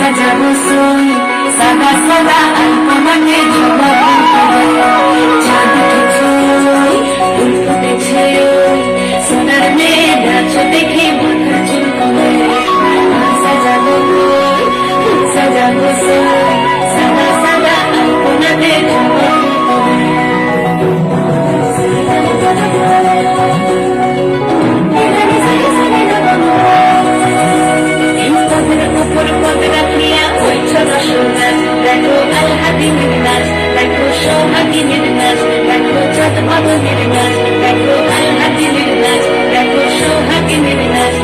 সাজাবো সই সাদা সাদা আলপনাতে চাঁদ উঠেছে ফুল ফুটেছে সোনার মেয়ে নাচ দেখে মাথা চুলকবে সাজাবো সাজাবো সই সাদা সাদা আলপনাতে দেখো আলহাদিনের নাচ দেখো সোহাগিনীর নাচ দেখো চাঁদ মাদনের নাচ দেখো আলহাদিনের নাচ দেখো সোহাগিনীর নাচ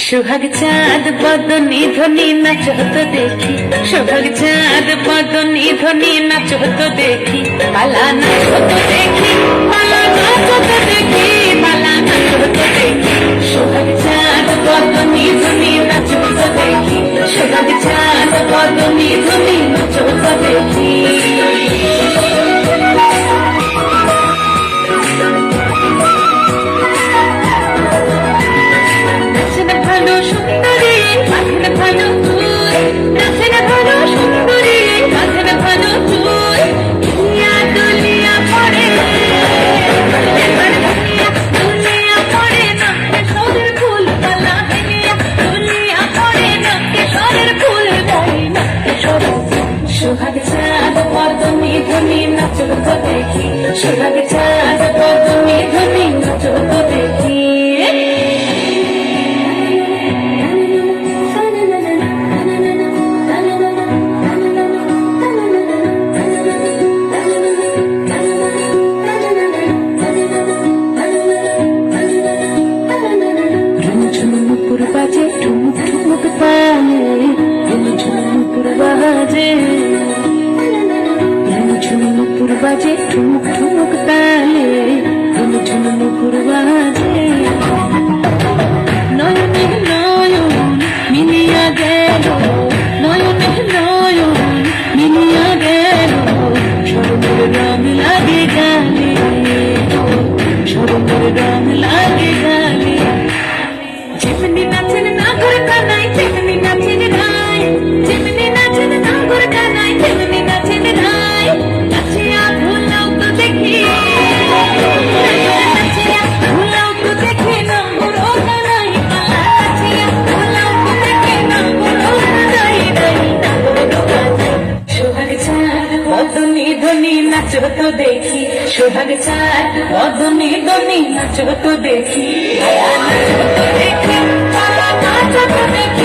সোহাগ চাঁদ বদনী ধ্বনি নাচ হতো দেখি সোহাগ চাঁদ বদনী ধ্বনি নাচ হতো দেখি পালা নাচ হতো দেখি পালা নাচ হতো দেখি পালা নাচ হতো দেখি সোহাগ চাঁদ বদনী ধ্বনি নাচ হতো দেখি সোহাগ চাঁদ বদনী ধ্বনি নাচ হতো দেখি সোহাগ চাঁদ বদনী ধ্বনি নাচ হতো দেখি সোহাগ চাঁদ বদনী ধ্বনি নাচ হতো দেখি ঝুমঝুমুকুর বাজে ঠুমুক ঠুমুক তালে ঝুমঝুমুকুর বাজে ঝুমঝুমুকুর বাজে ঠুমুক ঠুমুক তালে ঝুমঝুমুকুর বাজে নয়নে নয়ন মিলিয়া গেল নয়নে নয়ন মিলিয়া গেল স্মরণের রং লাগে গালে স্মরণের রং লাগে গালে যেমনি নাচেন নাগর কানাই তেমনি নাচেন রাই যেমনি নাচেন নাগর কানাই তেমনি নাচেন রাই নাচিয়া ভুলাও তো দেখি নাচিয়া ভুলাও তো দেখি নাগর ও কানাই নাচিয়া ভুলাও তো দেখি নাগর ও কানাই সোহাগ চাঁদ বদনী ধ্বনি নাচ হতো দেখি সোহাগ চাঁদ বদনী ধ্বনি নাচ হতো দেখি নাচ হতো দেখি